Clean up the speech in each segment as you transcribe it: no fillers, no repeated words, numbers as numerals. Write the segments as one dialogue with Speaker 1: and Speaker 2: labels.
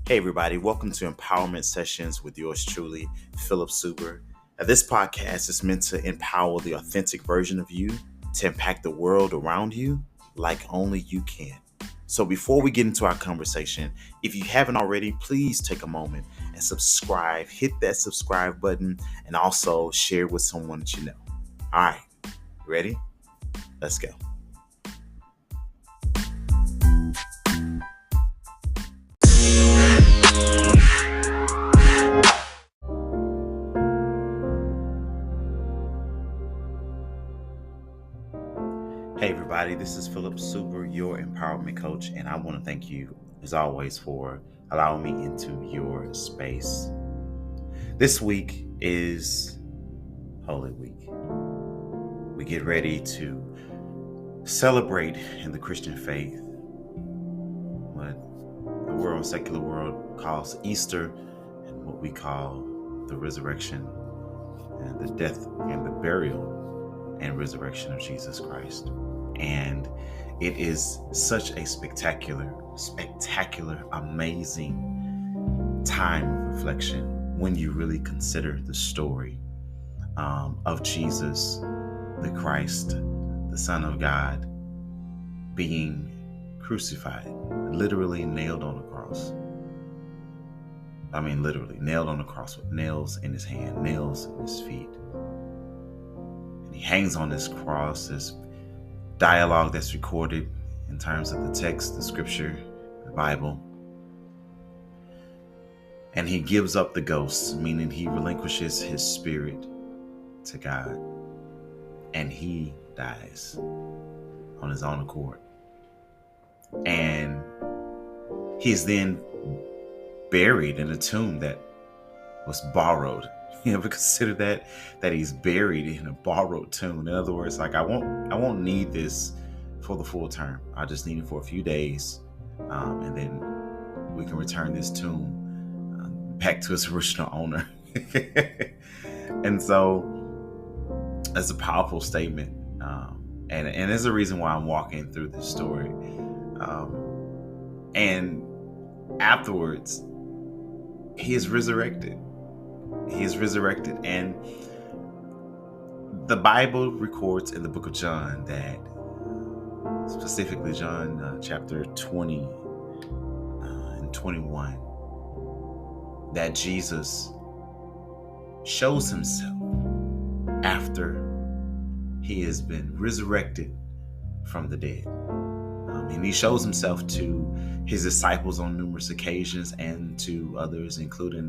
Speaker 1: Hey, everybody, welcome to Empowerment Sessions with yours truly, Philip Suber. Now, this podcast is meant to empower the authentic version of you to impact the world around you like only you can. So, before we get into our conversation, if you haven't already, please take a moment and subscribe. Hit that subscribe button and also share with someone that you know. All right, ready? Let's go. Hey everybody, this is Philip Suber, your empowerment coach, and I want to thank you as always for allowing me into your space. This week is Holy Week. We get ready to celebrate in the Christian faith what the secular world calls Easter and what we call the resurrection and the death and the burial and resurrection of Jesus Christ. And it is such a spectacular, amazing time of reflection when you really consider the story of Jesus, the Christ, the Son of God, being crucified, literally nailed on a cross. I mean, literally nailed on the cross with nails in his hand, nails in his feet. And he hangs on this cross, this dialogue that's recorded in terms of the text, the scripture, the Bible. And he gives up the ghost, meaning he relinquishes his spirit to God. And he dies on his own accord. And he is then buried in a tomb that was borrowed. You ever consider that he's buried in a borrowed tomb? In other words, like I won't need this for the full term. I just need it for a few days, and then we can return this tomb back to its original owner. And so that's a powerful statement, and there's a reason why I'm walking through this story. And afterwards, he is resurrected. He is resurrected, and the Bible records in the book of John that, specifically John chapter 20 and 21, that Jesus shows himself after he has been resurrected from the dead. And he shows himself to his disciples on numerous occasions and to others, including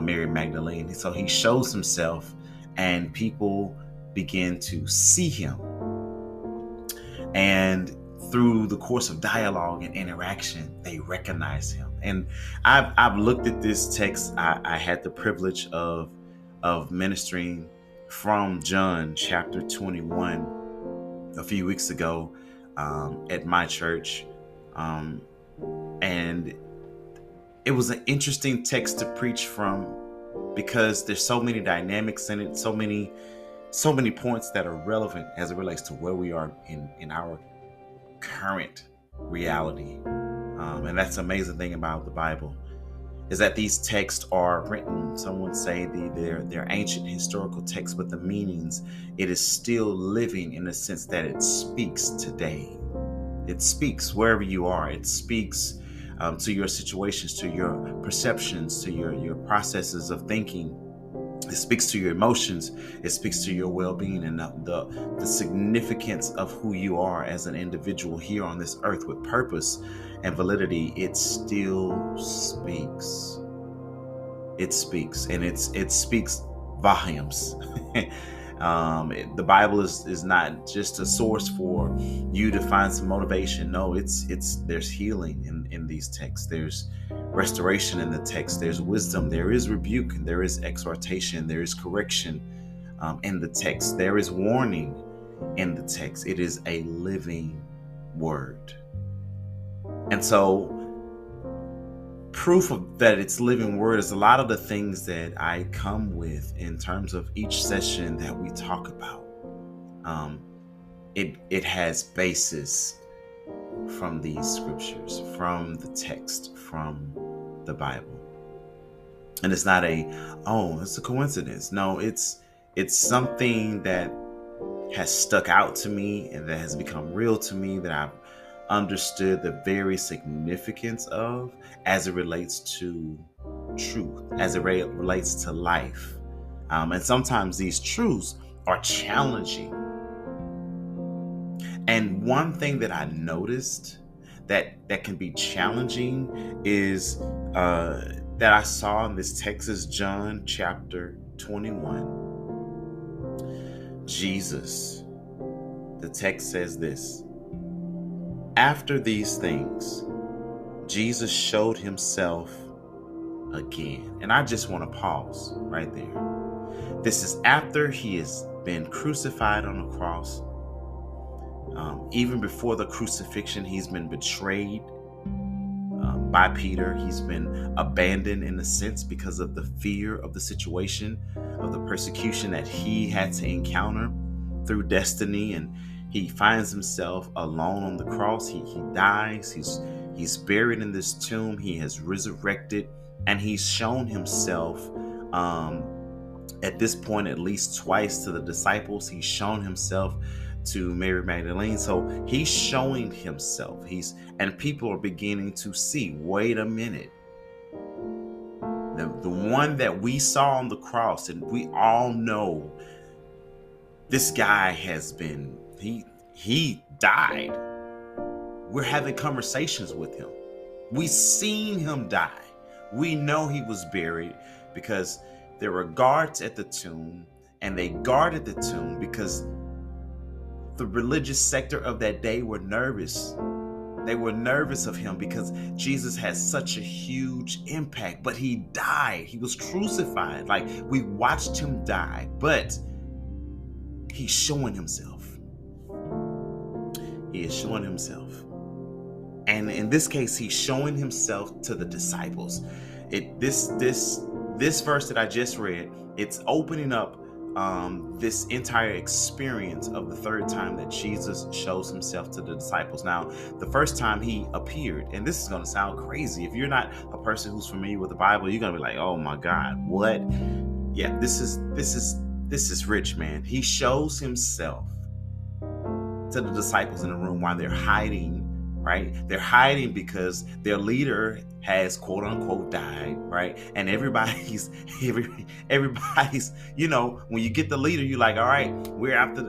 Speaker 1: Mary Magdalene. So he shows himself and people begin to see him. And through the course of dialogue and interaction, they recognize him. And I've looked at this text. I had the privilege of ministering from John chapter 21 a few weeks ago at my church. And it was an interesting text to preach from because there's so many dynamics in it, so many points that are relevant as it relates to where we are in our current reality. And that's the amazing thing about the Bible, is that these texts are written, some would say they're ancient historical texts, but the meanings, it is still living in the sense that it speaks today. It speaks wherever you are. It speaks to your situations, to your perceptions, to your processes of thinking. It speaks to your emotions. It speaks to your well-being and the significance of who you are as an individual here on this earth with purpose and validity. It still speaks. It speaks, and it speaks volumes. The Bible is not just a source for you to find some motivation. No, there's healing in these texts. There's restoration in the text. There's wisdom. There is rebuke. There is exhortation. There is correction in the text. There is warning in the text. It is a living word. And so proof of that it's living word is a lot of the things that I come with in terms of each session that we talk about. It has basis from these scriptures, from the text, from the Bible. And it's not it's a coincidence. No, it's something that has stuck out to me and that has become real to me, that I've understood the very significance of as it relates to truth, as it relates to life. And sometimes these truths are challenging. And one thing that I noticed that can be challenging is that I saw in this text, John chapter 21. Jesus, the text says this: after these things, Jesus showed himself again. And I just want to pause right there. This is after he has been crucified on the cross. Even before the crucifixion, he's been betrayed by Peter. He's been abandoned in a sense because of the fear of the situation, of the persecution that he had to encounter through destiny. And he finds himself alone on the cross. He dies. He's buried in this tomb. He has resurrected, and he's shown himself at this point at least twice to the disciples. He's shown himself to Mary Magdalene. So he's showing himself. And people are beginning to see, wait a minute. The one that we saw on the cross, and we all know this guy has been, he died. We're having conversations with him. We seen him die. We know he was buried because there were guards at the tomb, and they guarded the tomb because the religious sector of that day were nervous. They were nervous of him because Jesus had such a huge impact, but he died. He was crucified. Like, we watched him die, but he's showing himself. He is showing himself. And in this case, he's showing himself to the disciples. This verse that I just read, it's opening up this entire experience of the third time that Jesus shows himself to the disciples. Now, the first time he appeared, and this is going to sound crazy. If you're not a person who's familiar with the Bible, you're going to be like, oh my God, what? Yeah, this is rich, man. He shows himself to the disciples in the room while they're hiding, right? They're hiding because their leader has quote unquote died, right? And everybody's, you know, when you get the leader, you're like, all right, we're after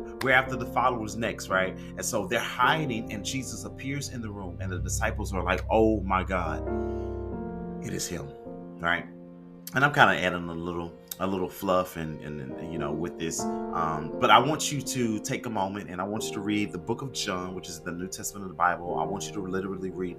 Speaker 1: the followers next, right? And so they're hiding, and Jesus appears in the room, and the disciples are like, oh my God, it is him, right? And I'm kind of adding a little fluff and you know, with this, but I want you to take a moment, and I want you to read the book of John, which is the New Testament of the Bible. I want you to literally read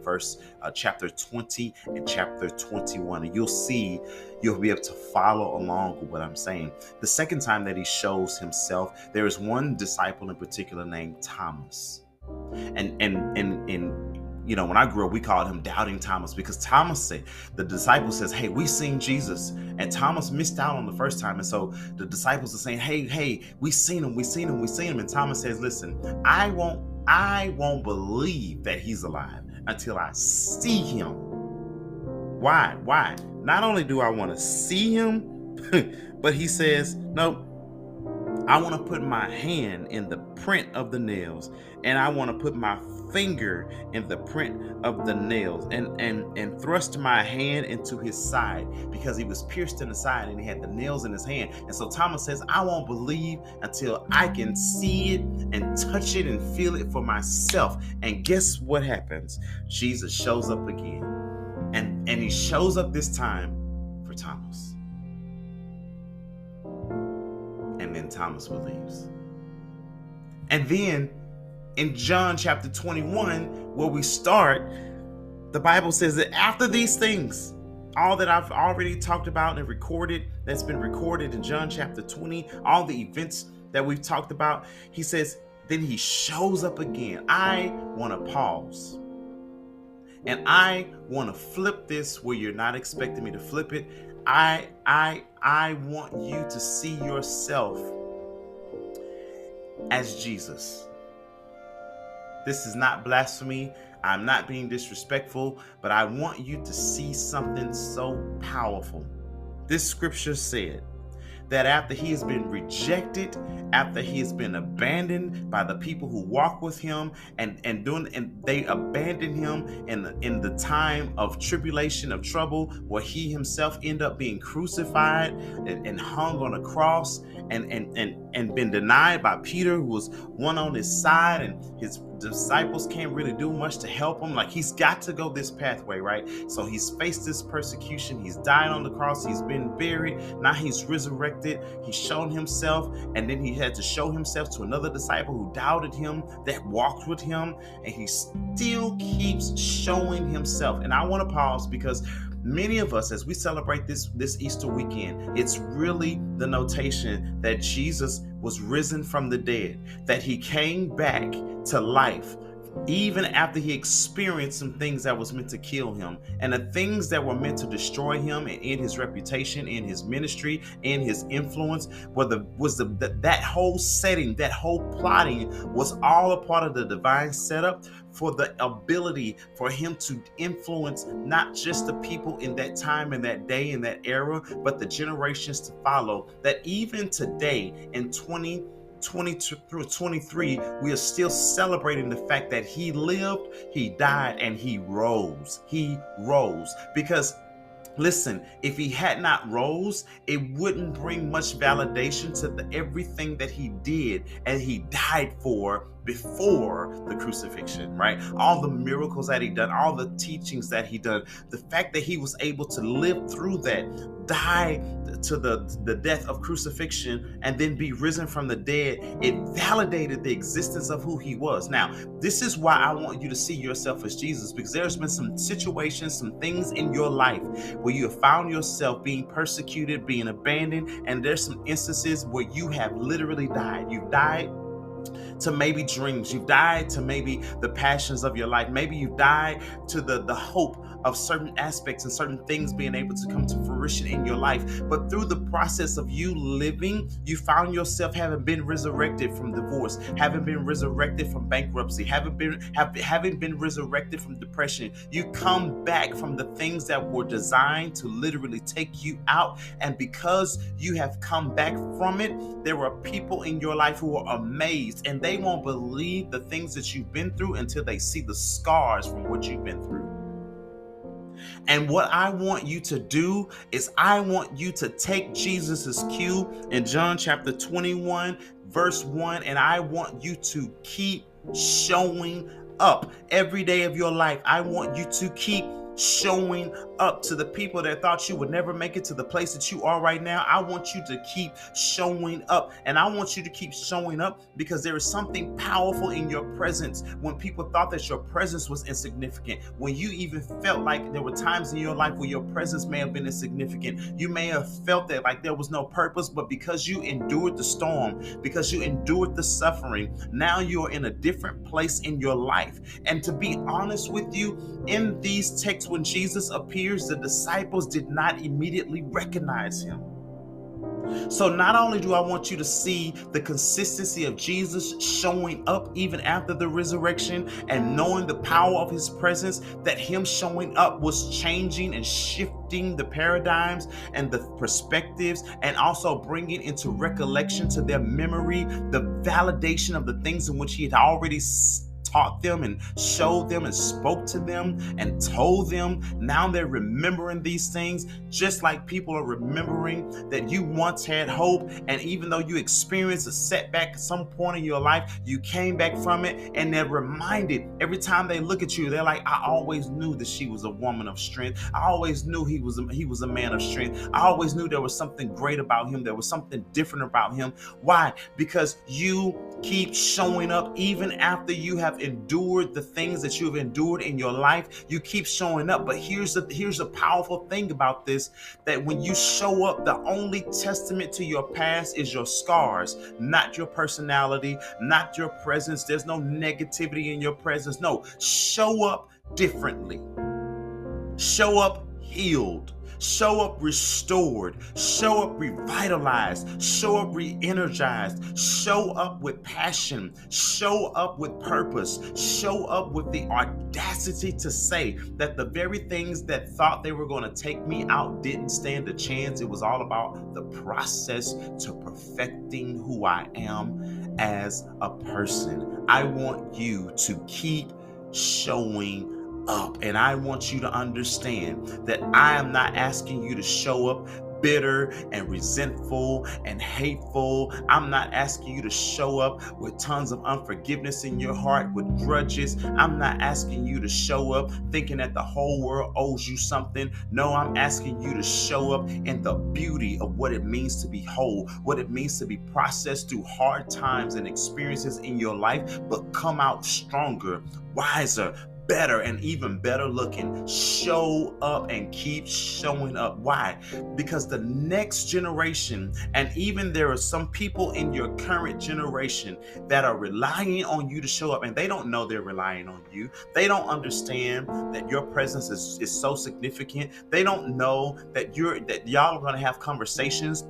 Speaker 1: chapter 20 and chapter 21, and you'll be able to follow along with what I'm saying. The second time that he shows himself, there is one disciple in particular named Thomas, and you know, when I grew up, we called him Doubting Thomas, because the disciple says, hey, we seen Jesus. And Thomas missed out on the first time. And so the disciples are saying, hey, we seen him. And Thomas says, listen, I won't believe that he's alive until I see him. Why? Not only do I want to see him, but he says, no, I want to put my hand in the print of the nails, and I want to put my finger in the print of the nails, and thrust my hand into his side, because he was pierced in the side and he had the nails in his hand. And so Thomas says, I won't believe until I can see it and touch it and feel it for myself. And guess what happens? Jesus shows up again, and he shows up this time for Thomas. And then Thomas believes. And then in John chapter 21, where we start, the Bible says that after these things, all that I've already talked about and recorded, that's been recorded in John chapter 20, all the events that we've talked about, he says, then he shows up again. I want to pause. And I want to flip this where you're not expecting me to flip it. I want you to see yourself as Jesus. This is not blasphemy. I'm not being disrespectful, but I want you to see something so powerful. This scripture said that after he has been rejected, after he has been abandoned by the people who walk with him, and they abandoned him in the time of tribulation, of trouble, where he himself ended up being crucified and hung on a cross, and been denied by Peter, who was one on his side, and his disciples can't really do much to help him. Like, he's got to go this pathway, right? So he's faced this persecution, he's died on the cross, he's been buried, now he's resurrected, he's shown himself, and then he had to show himself to another disciple who doubted him, that walked with him, and he still keeps showing himself. And I want to pause, because many of us, as we celebrate this Easter weekend, it's really the notation that Jesus was risen from the dead, that he came back to life, even after he experienced some things that was meant to kill him, and the things that were meant to destroy him and end his reputation, in his ministry, in his influence. That whole setting, that whole plotting was all a part of the divine setup for the ability for him to influence not just the people in that time, in that day, in that era, but the generations to follow. That even today in 2022 through 23, we are still celebrating the fact that he lived, he died, and he rose. He rose. Because listen, if he had not rose, it wouldn't bring much validation to everything that he did and he died for before the crucifixion, right? All the miracles that he done, all the teachings that he done, the fact that he was able to live through that, die to the death of crucifixion, and then be risen from the dead, it validated the existence of who he was. Now, this is why I want you to see yourself as Jesus, because there's been some situations, some things in your life where you have found yourself being persecuted, being abandoned, and there's some instances where you have literally died. You've died to maybe dreams. You've died to maybe the passions of your life. Maybe you've died to the hope of certain aspects and certain things being able to come to fruition in your life. But through the process of you living, you found yourself having been resurrected from divorce, having been resurrected from bankruptcy, having been resurrected from depression. You come back from the things that were designed to literally take you out. And because you have come back from it, there are people in your life who are amazed, and they won't believe the things that you've been through until they see the scars from what you've been through. And what I want you to do is I want you to take Jesus's cue in John chapter 21, verse 1, and I want you to keep showing up every day of your life. I want you to keep showing up to the people that thought you would never make it to the place that you are right now. I want you to keep showing up, and I want you to keep showing up because there is something powerful in your presence. When people thought that your presence was insignificant, when you even felt like there were times in your life where your presence may have been insignificant, you may have felt that like there was no purpose, but because you endured the storm, because you endured the suffering, now you're in a different place in your life. And to be honest with you, in these texts, when Jesus appears, the disciples did not immediately recognize him. So not only do I want you to see the consistency of Jesus showing up even after the resurrection and knowing the power of his presence, that him showing up was changing and shifting the paradigms and the perspectives, and also bringing into recollection to their memory the validation of the things in which he had already taught them and showed them and spoke to them and told them. Now they're remembering these things, just like people are remembering that you once had hope, and even though you experienced a setback at some point in your life, you came back from it, and they're reminded every time they look at you. They're like, I always knew that she was a woman of strength. I always knew he was a man of strength. I always knew there was something great about him. There was something different about him. Why? Because you keep showing up even after you have endured the things that you've endured in your life. You keep showing up. But here's a powerful thing about this, that when you show up, the only testament to your past is your scars, not your personality, not your presence. There's no negativity in your presence. No, show up differently. Show up healed. Show up restored. Show up revitalized. Show up re-energized. Show up with passion. Show up with purpose. Show up with the audacity to say that the very things that thought they were going to take me out didn't stand a chance. It was all about the process to perfecting who I am as a person. I want you to keep showing up. And I want you to understand that I am not asking you to show up bitter and resentful and hateful. I'm not asking you to show up with tons of unforgiveness in your heart, with grudges. I'm not asking you to show up thinking that the whole world owes you something. No, I'm asking you to show up in the beauty of what it means to be whole, what it means to be processed through hard times and experiences in your life, but come out stronger, wiser, better, and even better looking. Show up and keep showing up. Why? Because the next generation, and even there are some people in your current generation that are relying on you to show up, and they don't know they're relying on you. They don't understand that your presence is so significant. They don't know that y'all are going to have conversations,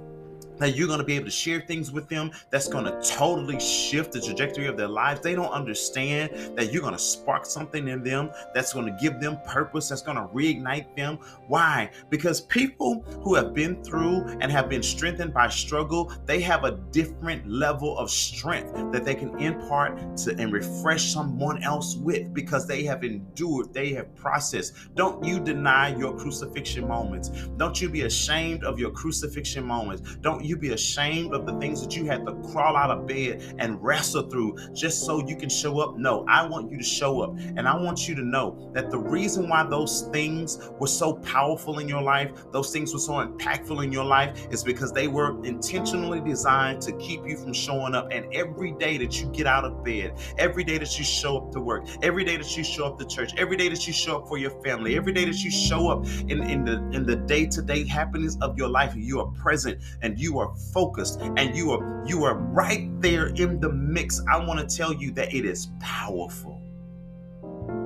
Speaker 1: that you're going to be able to share things with them that's going to totally shift the trajectory of their lives. They don't understand that you're going to spark something in them that's going to give them purpose, that's going to reignite them. Why? Because people who have been through and have been strengthened by struggle, they have a different level of strength that they can impart to and refresh someone else with, because they have endured, they have processed. Don't you deny your crucifixion moments. Don't you be ashamed of your crucifixion moments. Don't you be ashamed of the things that you had to crawl out of bed and wrestle through just so you can show up. No, I want you to show up. And I want you to know that the reason why those things were so powerful in your life, those things were so impactful in your life, is because they were intentionally designed to keep you from showing up. And every day that you get out of bed, every day that you show up to work, every day that you show up to church, every day that you show up for your family, every day that you show up in the day-to-day happenings of your life, you are present and you are focused and you are right there in the mix. I want to tell you that it is powerful.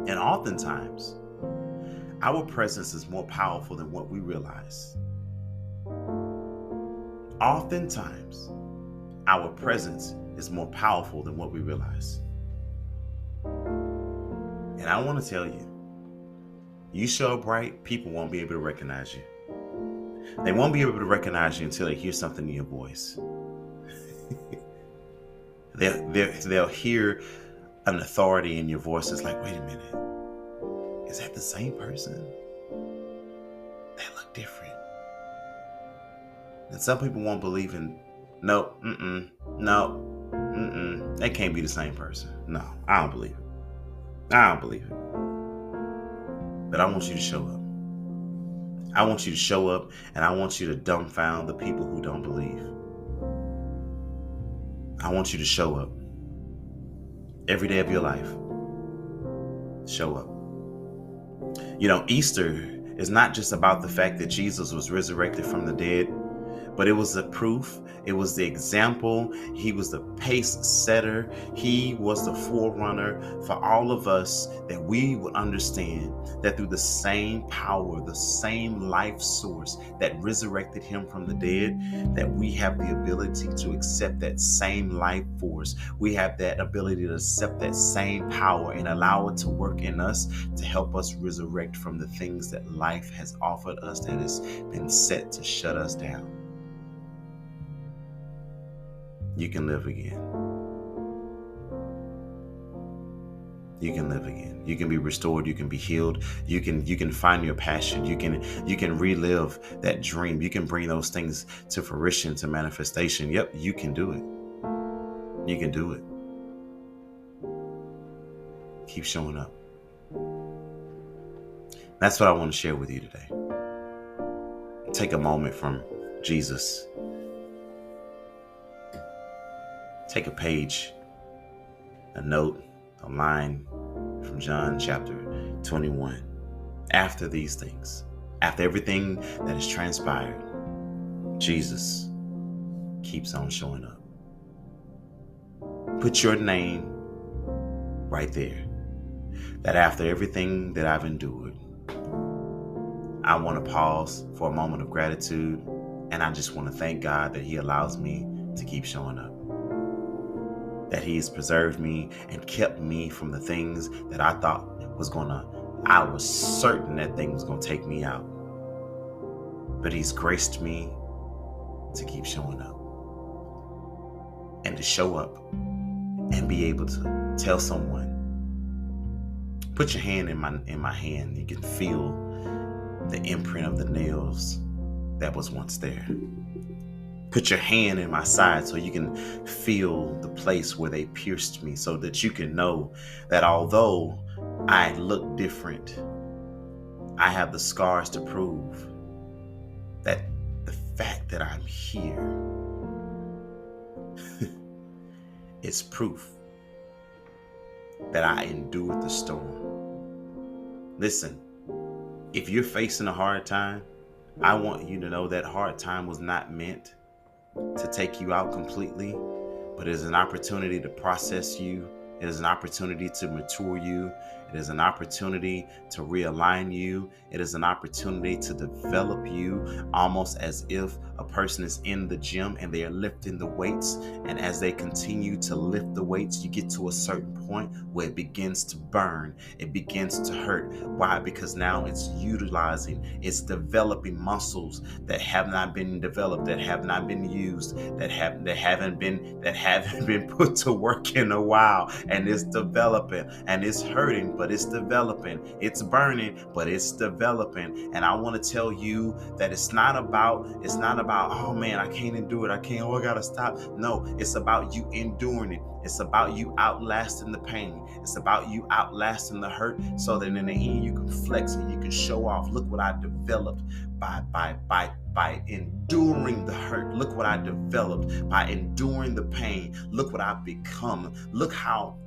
Speaker 1: And oftentimes, our presence is more powerful than what we realize. Oftentimes, our presence is more powerful than what we realize. And I want to tell you, you show up right, people won't be able to recognize you. They won't be able to recognize you until they hear something in your voice. They'll hear an authority in your voice. It's like, wait a minute, is that the same person? They look different. And some people won't believe in, no, they can't be the same person. No, I don't believe it. I don't believe it. But I want you to show up. I want you to show up, and I want you to dumbfound the people who don't believe. I want you to show up every day of your life. Show up. You know, Easter is not just about the fact that Jesus was resurrected from the dead, but it was the proof. It was the example. He was the pace setter. He was the forerunner for all of us, that we would understand that through the same power, the same life source that resurrected him from the dead, that we have the ability to accept that same life force. We have that ability to accept that same power and allow it to work in us to help us resurrect from the things that life has offered us that has been set to shut us down. You can live again. You can live again. You can be restored. You can be healed. You can find your passion. You can relive that dream. You can bring those things to fruition, to manifestation. Yep, you can do it. You can do it. Keep showing up. That's what I want to share with you today. Take a moment from Jesus. Take a page, a note, a line from John chapter 21. After these things, after everything that has transpired, Jesus keeps on showing up. Put your name right there. That after everything that I've endured, I want to pause for a moment of gratitude, and I just want to thank God that He allows me to keep showing up, that He has preserved me and kept me from the things that I thought I was certain that thing was going to take me out. But He's graced me to keep showing up, and to show up and be able to tell someone, put your hand in my hand. You can feel the imprint of the nails that was once there. Put your hand in my side so you can feel the place where they pierced me, so that you can know that although I look different, I have the scars to prove that the fact that I'm here is proof that I endured the storm. Listen, if you're facing a hard time, I want you to know that hard time was not meant to take you out completely, but it is an opportunity to process you. It is an opportunity to mature you. It is an opportunity to realign you. It is an opportunity to develop you, almost as if a person is in the gym and they are lifting the weights. And as they continue to lift the weights, you get to a certain point where it begins to burn. It begins to hurt. Why? Because now it's developing muscles that have not been developed, that have not been used, that haven't been put to work in a while. And it's developing, and it's hurting, but it's developing. It's burning, but it's developing. And I want to tell you that it's not about, oh man, I can't endure it. I gotta stop. No, it's about you enduring it. It's about you outlasting the pain. It's about you outlasting the hurt, so that in the end you can flex and you can show off. Look what I developed by enduring the hurt. Look what I developed by enduring the pain. Look what I've become. Look how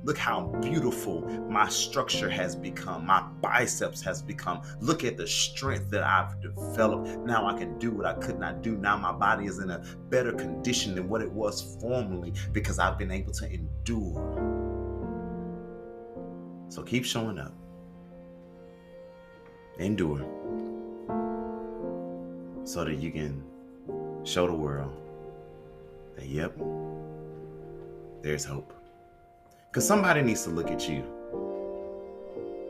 Speaker 1: beautiful my structure has become. My biceps has become. Look at the strength that I've developed. Now I can do what I could not do. Now my body is in a better condition than what it was formerly, because I've been able to endure. So keep showing up. Endure, so that you can show the world that, yep, there's hope. Because somebody needs to look at you.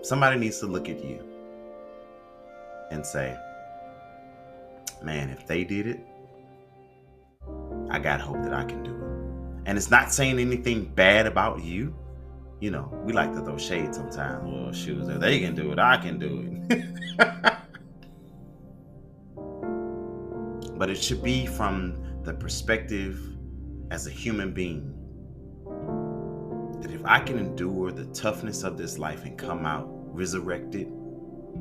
Speaker 1: Somebody needs to look at you and say, man, if they did it, I got hope that I can do it. And it's not saying anything bad about you. You know, we like to throw shade sometimes. Well, shoot, if they can do it, I can do it. But it should be from the perspective as a human being, that if I can endure the toughness of this life and come out resurrected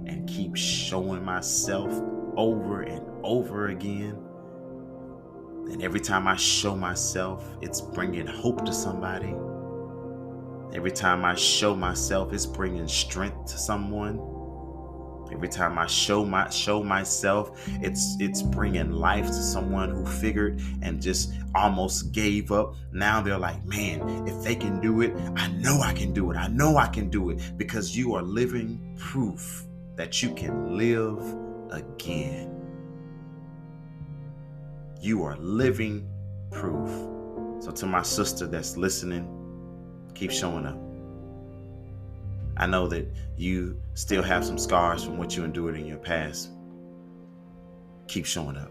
Speaker 1: and keep showing myself over and over again, and every time I show myself, it's bringing hope to somebody. Every time I show myself, it's bringing strength to someone. Every time I show myself, it's bringing life to someone who figured and just almost gave up. Now they're like, man, if they can do it, I know I can do it. I know I can do it, because you are living proof that you can live again. You are living proof. So to my sister that's listening, keep showing up. I know that you still have some scars from what you endured in your past. Keep showing up.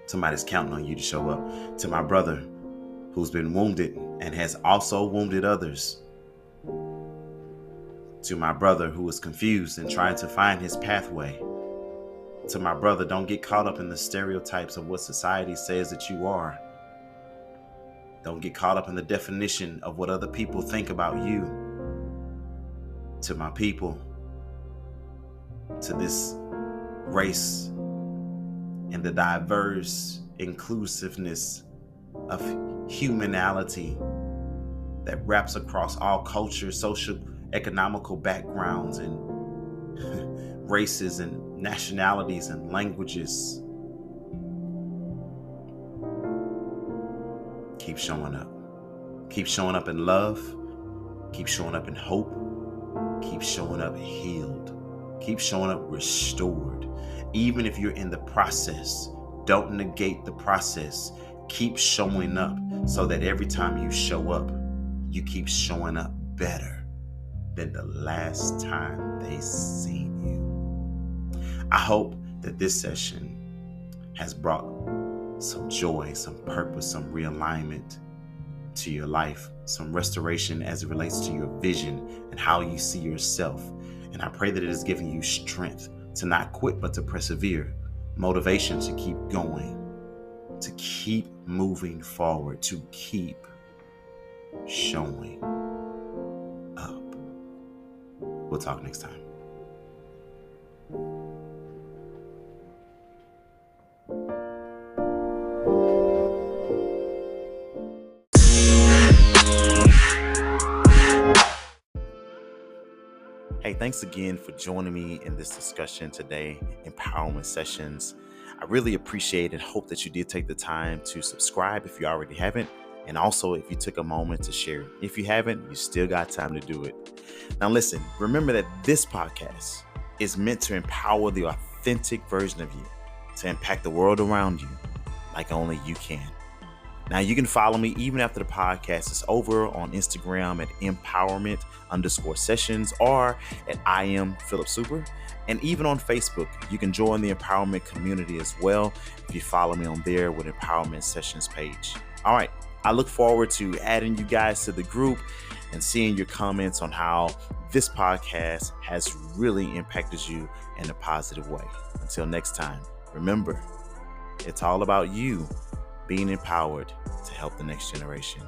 Speaker 1: Somebody's counting on you to show up. To my brother who's been wounded and has also wounded others. To my brother who is confused and trying to find his pathway. To my brother, don't get caught up in the stereotypes of what society says that you are. Don't get caught up in the definition of what other people think about you. To my people, to this race and the diverse inclusiveness of humanality that wraps across all cultures, social, economical backgrounds, and races and nationalities and languages. Keep showing up. Keep showing up in love. Keep showing up in hope. Keep showing up healed. Keep showing up restored. Even if you're in the process, don't negate the process. Keep showing up so that every time you show up, you keep showing up better than the last time they seen you. I hope that this session has brought some joy, some purpose, some realignment to your life, some restoration as it relates to your vision and how you see yourself. And I pray that it is giving you strength to not quit, but to persevere, motivation to keep going, to keep moving forward, to keep showing up. We'll talk next time. Hey, thanks again for joining me in this discussion today, Empowerment Sessions. I really appreciate and hope that you did take the time to subscribe if you already haven't, and also if you took a moment to share it. If you haven't, you still got time to do it. Now listen, remember that this podcast is meant to empower the authentic version of you, to impact the world around you like only you can. Now, you can follow me even after the podcast is over on Instagram at empowerment_sessions or at I am Philip Super. And even on Facebook, you can join the empowerment community as well if you follow me on there with Empowerment Sessions page. All right. I look forward to adding you guys to the group and seeing your comments on how this podcast has really impacted you in a positive way. Until next time, remember, it's all about you being empowered to help the next generation.